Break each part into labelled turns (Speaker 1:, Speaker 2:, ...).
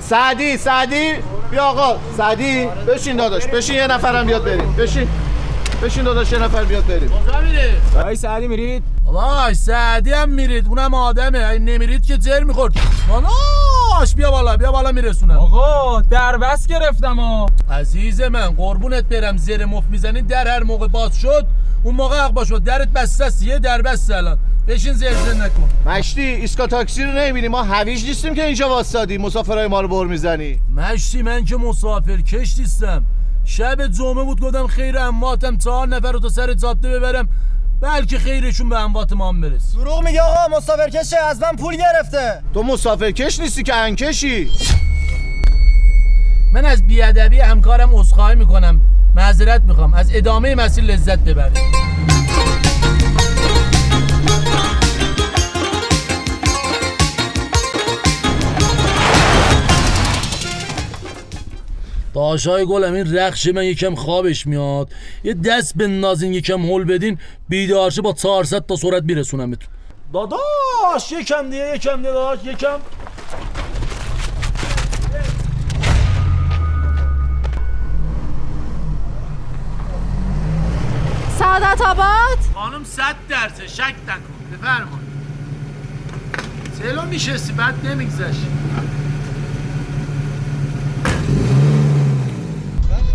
Speaker 1: سعدی بیا آقا سعدی بشین داداش بشین یه نفرم بیاد بریم بشین داداش یه نفر بیاد بریم.
Speaker 2: کجا میرید؟
Speaker 3: آقای سعدی میرید؟
Speaker 2: وای سعدی هم میرید اونم آدمه نمیرید که زر میخورد. داداش بیا بالا میرسونم.
Speaker 3: آقا دربست گرفتم
Speaker 2: عزیز من قربونت برم زر مفت میزنی در هر موقع باز شد اون موقع حق باشد درت بسته است یه دربست الان بشین زرزر نکن.
Speaker 1: مشتی ایسکا تاکسی رو نمیبینی ما هویج نیستیم که اینجا واسادی مسافرای ما رو بر میزنی.
Speaker 2: مشتی من که مسافر کش نیستم شب جمعه بود گفتم خیر امواتم 4 نفر رو تا سر جاده ببرم بلکه خیرشون به اموات ما هم برسه.
Speaker 3: دروغ میگه آقا مسافرکش از من پول گرفته.
Speaker 1: تو مسافرکش نیستی که انکشی.
Speaker 2: من از بیادبی همکارم عذرخواهی میکنم معذرت میخوام از ادامه مسیر لذت ببرید. داشای گلم این رخش من یکم خوابش میاد یه دست بندازین یکم هول بدین بیدارشه با 400 تا سرعت بیرسونم بهتون. داداش یکم دیگه داداش یکم.
Speaker 4: سعادت آباد
Speaker 2: خانم 100% شک نکن بفرمایید. سلو میشستی بعد نمیگذشت.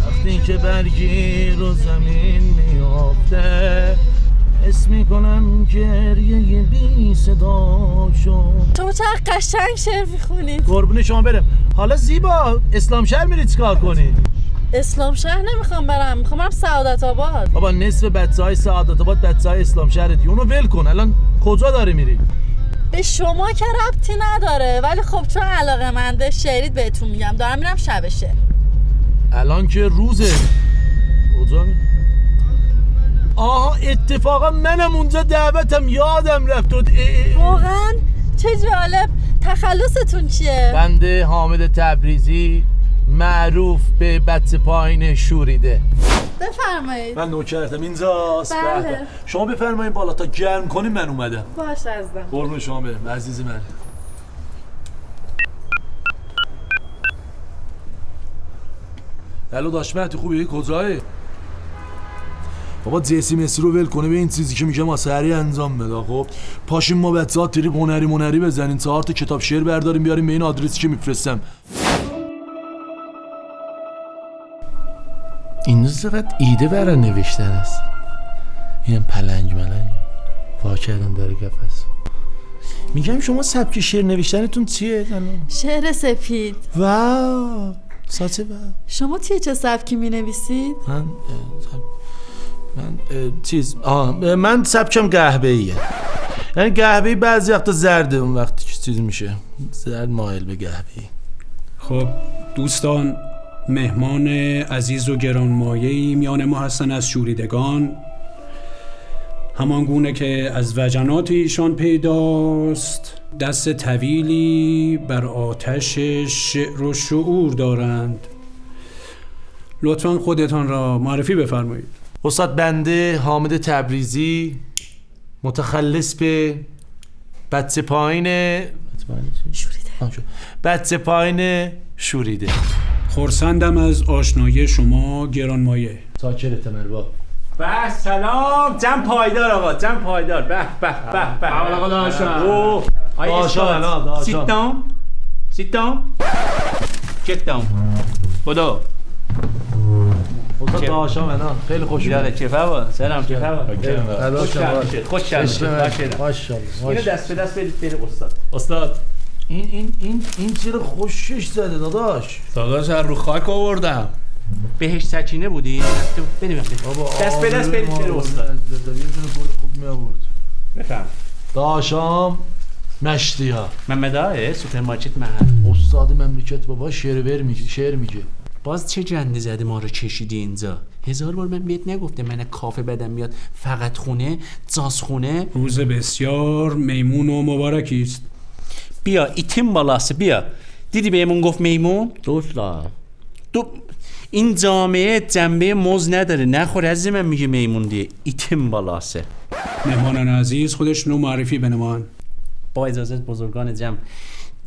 Speaker 2: وقتی که برگی رو زمین میافته حس میکنم گریه بی صدا شد.
Speaker 4: شما چقدر قشنگ شعر میخونید.
Speaker 2: قربون شما برم. حالا زیبا اسلام شهر میری چیکار کنی؟
Speaker 4: اسلام شهر نمیخوام برم میخوام برم سعادت آباد.
Speaker 2: بابا نصف بچه‌های سعادت آباد بچه‌های اسلام شهرتی اونو ول کن. الان کجا داری میری؟
Speaker 4: به شما که ربطی نداره ولی خب چون علاقه‌منده شعرید بهتون میگم دارم میرم شب شعر.
Speaker 2: الان که روزه. کجا می؟ آها اتفاقا منم اونجا دعوتم یادم رفت.
Speaker 4: واقعا چه جالب. تخلصتون چیه؟
Speaker 2: بنده حامد تبریزی معروف به بچه پایین شوریده.
Speaker 4: بفرمایید.
Speaker 2: من نوکرتم اینجاست.
Speaker 4: بله.
Speaker 2: شما بفرمایید بالا تا گرم کنیم من اومدم.
Speaker 4: باشه عزیزم.
Speaker 2: قربون شما برم عزیز من. الو داشمتی خوبی کجایی؟ بابا جیسی مسی رو ول کنه به این چیزی که میگم سریع انجام بده. خب پاشیم ما بچه‌ها تریپ هنری بزنین 4 تا کتاب شعر برداریم بیاریم به این آدرسی که میفرستم. این چقدر ایده برای نوشتن است. اینم پلنگ وا کردن داره قفس. میگم شما سبک شعر نوشتنتون چیه؟
Speaker 4: شعر سپید.
Speaker 2: واو ساچه واو.
Speaker 4: شما چه سبکی مینویسید؟
Speaker 2: من سبکم قهوه‌ایه. یعنی قهوه‌ای بعضی وقتا زرده اون وقتی که چیز میشه زرد مایل به قهوه‌ای.
Speaker 5: خب دوستان مهمان عزیز و گرانمایه‌ای میان ما هستن از شوریدگان همان گونه که از وجنات ایشان پیداست دست طویلی بر آتش شعر و شعور دارند. لطفاً خودتان را معرفی بفرمایید.
Speaker 2: استاد بنده حامد تبریزی متخلص به بچه پایین شوریده.
Speaker 5: خرسندم از آشنایی شما گرانمایه.
Speaker 2: تاکرت مربا.
Speaker 3: به سلام جمع پایدار آقا جمع پایدار. به
Speaker 2: آقا داشتم
Speaker 3: sit down get down بدو
Speaker 2: استاد داشتم انا خیلی خوش
Speaker 3: اومد. چه خبر؟ سلام چه خبر؟ خوش
Speaker 2: ماشاءالله.
Speaker 3: اینو دست به دست بدید بریم
Speaker 2: استاد این چرا خوشش زده داداش
Speaker 3: هر رو خاک آوردم. بهش سکینه بودی؟ بریم دست به دست برید بریم استاد.
Speaker 2: یه دونه گل خوب می آورد.
Speaker 3: بفهم.
Speaker 2: داشام مشتی‌ها
Speaker 3: محمد سوپرمارکت محل.
Speaker 2: استاد مملکت بابا شعر میگه.
Speaker 3: باز چه جنده زده ما رو کشیدی اینجا؟ 1000 بار من بهت نگفتم من کافه بدم میاد فقط خونه جاز خونه.
Speaker 5: روز بسیار میمون و مبارکی است.
Speaker 3: بیا ایتیم بالاسه بیا. دیدی بهمون گفت میمون؟
Speaker 2: دوستان
Speaker 3: تو این جامعه جنبه موز نداره نخور از من میگه میمون دیگه ایتیم بالاسه.
Speaker 5: مهمانان عزیز خودشونو معرفی بنمان.
Speaker 3: با اجازه بزرگان جمع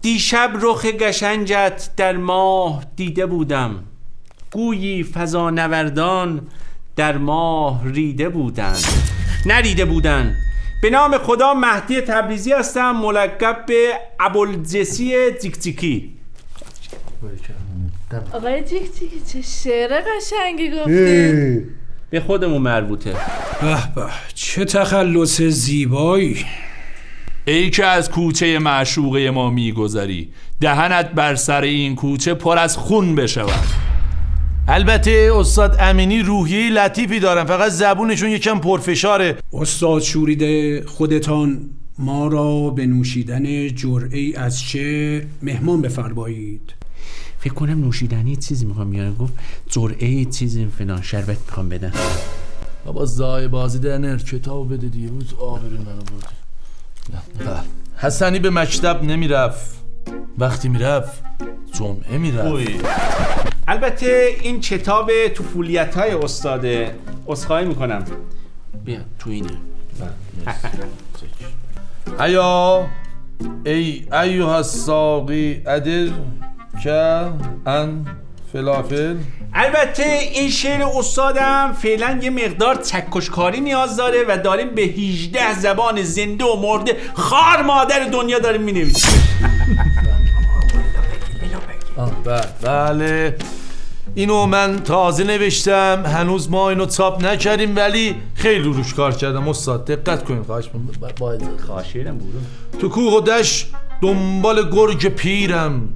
Speaker 3: دیشب رخ قشنگت در ماه دیده بودم، گویی فضانوردان در ماه ریده بودند نریده بودند. به نام خدا مهدی تبریزی هستم، ملقب به ابوالجسی جیکجیکی.
Speaker 4: آقای جیکجیکی چه شعر قشنگی گفتی.
Speaker 3: به خودمون مربوطه.
Speaker 5: به به چه تخلص زیبایی.
Speaker 2: ای که از کوچه معشوقه ما میگذری، دهنت بر سر این کوچه پر از خون بشود. البته استاد امینی روحیه لطیفی دارن، فقط زبونشون یکم پرفشاره.
Speaker 5: استاد شوریده خودتان ما را به نوشیدن جرعه‌ای از چه مهمان بفرمایید.
Speaker 3: فکر کنم نوشیدنی چیزی میخوام بیارم، گفت جرعه چیزی فلان شربت میخوام بدن.
Speaker 2: بابا زای بازی در نر کتاب بده دیگه، بود آبرو منو برد. حسنی به مکتب نمیرفت، وقتی میرفت جمعه میرفت.
Speaker 3: البته این کتاب طفولیت‌های استاده، عذرخواهی میکنم. بیا تو اینه.
Speaker 2: ایا ای ایها الساقی ادر که ان فلافل.
Speaker 3: البته این شعر استادم فعلا یه مقدار چکشکاری نیاز داره و داریم به 18 زبان زنده و مرده خار مادر دنیا داریم مینویسیم.
Speaker 2: بله اینو من تازه نوشتم، هنوز ما اینو چاپ نکردیم ولی خیلی روش کار کردم استاد، دقت کنین.
Speaker 3: خواهشیرم برو.
Speaker 2: تو کوه و دشت دنبال گرگ پیرم،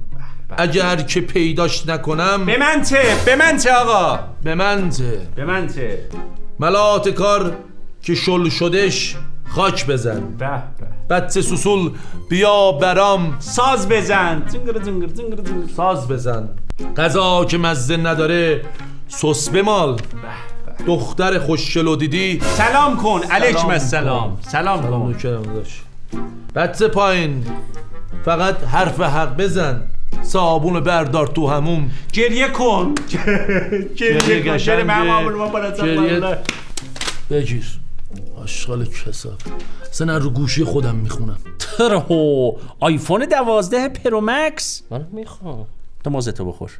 Speaker 2: اگر که پیداش نکنم
Speaker 3: به من چه آقا،
Speaker 2: به من چه ملات کار که شل شدش خاک بزن. بچه سوسول بیا برام
Speaker 3: ساز بزن. زنگر.
Speaker 2: ساز بزن. غذا که مزه نداره سس بمال. دختر خوشگلو دیدی
Speaker 3: سلام کن. علیکم السلام. سلام کن.
Speaker 2: بچه پایین فقط حرف حق بزن. صابون بردار تو هموم.
Speaker 3: گریه کن. گریه
Speaker 2: بگیر آشغال کساب. اصلا رو گوشی خودم میخونم.
Speaker 3: ترهو آیفون 12 پرو مکس من میخوام. تو مازتو بخور.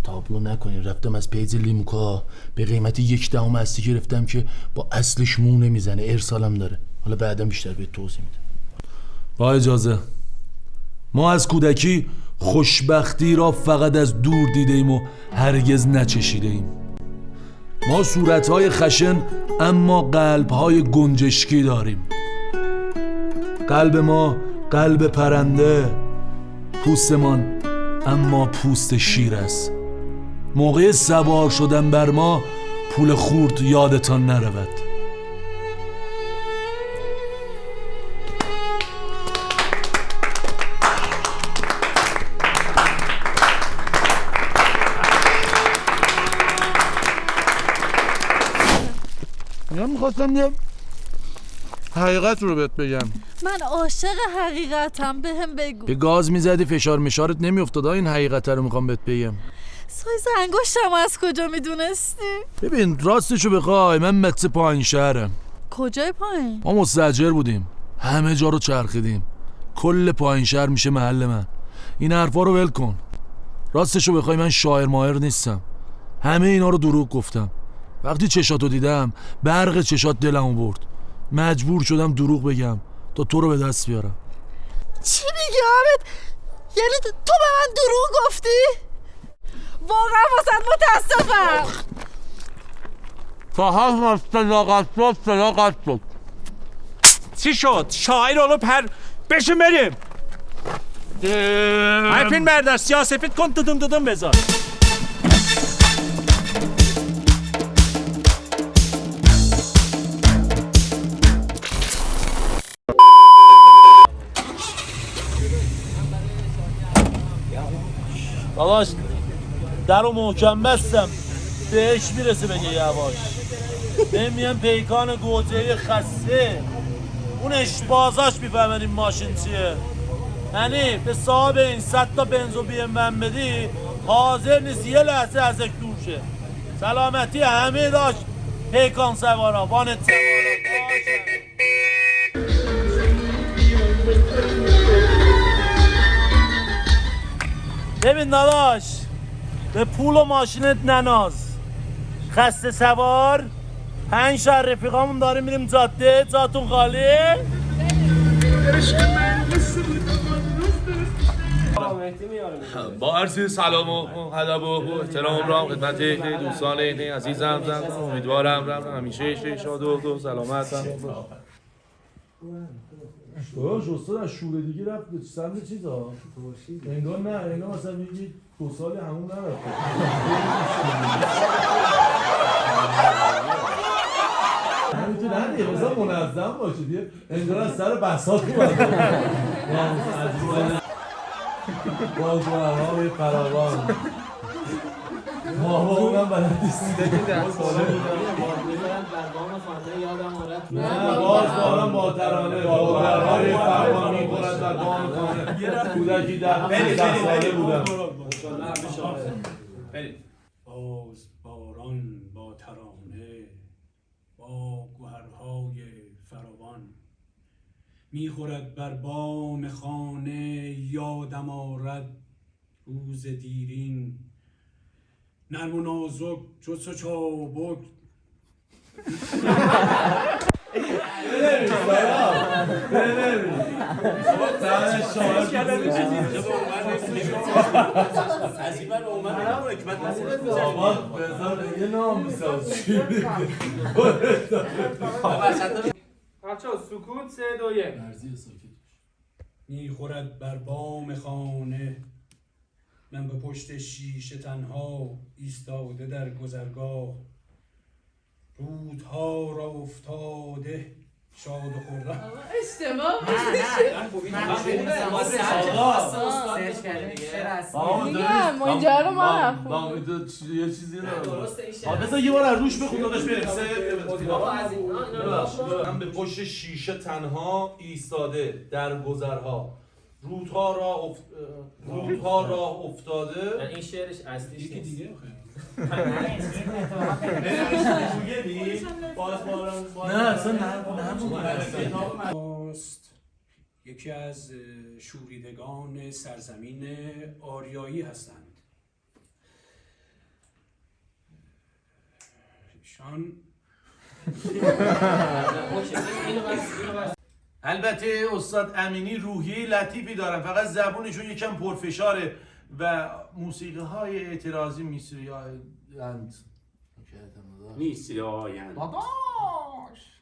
Speaker 2: تابلو نکنین، رفتم از پیج لیموکا به قیمت 1/10 اصلی گرفتم که با اصلش مو نمیزنه، ارسالم داره. حالا بعدم بیشتر بهت توضیح میدم. با اجازه. ما از کودکی خوشبختی را فقط از دور دیدیم و هرگز نچشیده ایم. ما صورتهای خشن اما قلبهای گنجشکی داریم. قلب ما قلب پرنده، پوستمان اما پوست شیر است. موقع سوار شدن بر ما پول خورد یادتان نرود. من میخواستم یه حقیقت رو بهت بگم.
Speaker 4: من عاشق حقیقتم، بهم بگو.
Speaker 2: به گاز میزدی فشار مشارت نمیافتاد. این حقیقت رو میخوام بهت بگم.
Speaker 4: سایز انگشتم از کجا میدونستی؟
Speaker 2: ببین راستشو بخوای من متر پایین شهرم.
Speaker 4: کجای پایین؟
Speaker 2: ما مستاجر بودیم، همه جا رو چرخیدیم، کل پایین شهر میشه محل من. این حرفا رو ول کن. راستشو بخوای من شاعر ماهر نیستم، همه اینا رو دروغ گفتم. وقتی چشاتو دیدم برق چشات دلمو برد، مجبور شدم دروغ بگم تا تو رو به دست بیارم.
Speaker 4: چی میگی حامد؟ یعنی تو به من دروغ گفتی؟ واقعا واسه متاسفم.
Speaker 2: فهم صداقت شد.
Speaker 3: چی شد؟ شاعر اولو پر بشین بریم. فیلم بردار، سیاسفید کن، دودم بذار.
Speaker 2: داداش در رو محکم بستم، بهش میرسه بگه یواش. نمیم پیکان گوجهی خسته اون اشبازاش میفهمن این ماشین چیه. یعنی به صاحب این 100 تا بنزو بیم من بدی حاضر نیست یه لحظه ازش دور شه. سلامتی همه داشت پیکان سوارا، وانت سوارا.
Speaker 6: ببین داداش به پول و ماشینت نناز خسته سوار 5 تا رفیقامون داریم میریم جاده جاتون خالی
Speaker 7: با عرض سلام و ادب و احترام را خدمت دوستان عزیزم امیدوارم همیشه شاد و سلامت
Speaker 2: داداش استاد از شوره دیگه رفت به سمت چیزا انگار نه انگار مثلا میگی 2 سالی همون نرفت همینطور ندیه مثلا منظم باشه دیگه انگار از سر بساط اومده باز برای فراوان ما اونم بلد نیستیم نه باز بارم با ترانه با برهای فراوان می‌کند در بام خانه کودکی در 10 ساله بودم
Speaker 5: باز باران با ترانه با گوهرهای فراوان میخورد بر بام خانه یادم آرد روز دیرین نرم و نازک چوس و چابک
Speaker 6: از این بر اومد نمون حکمت نسیلت
Speaker 2: یه نام میساز چی
Speaker 8: بچه ها سکوت 3 2 1
Speaker 5: میخورد بر بام خانه من به پشت شیشه تنها ایستاده در گذرگاه رودها را افتاده شاد و خرم
Speaker 4: میگم اینجا رو ما نخون
Speaker 2: یه چیزی رو بذار یه بار از روش بخون داداش بریم من به پشت شیشه تنها ایستاده در گذرها رودها را افتاده
Speaker 8: این شعرش اصلیش
Speaker 5: یکی
Speaker 8: نیست
Speaker 5: دیگه است یکی از شوریدگان سرزمین آریایی هستند ایشان
Speaker 2: البته استاد امینی روحیه لطیفی دارن فقط زبونشون یکم پرفشاره و موسیقی های اعتراضی میسری
Speaker 3: میسری آیند
Speaker 1: داداش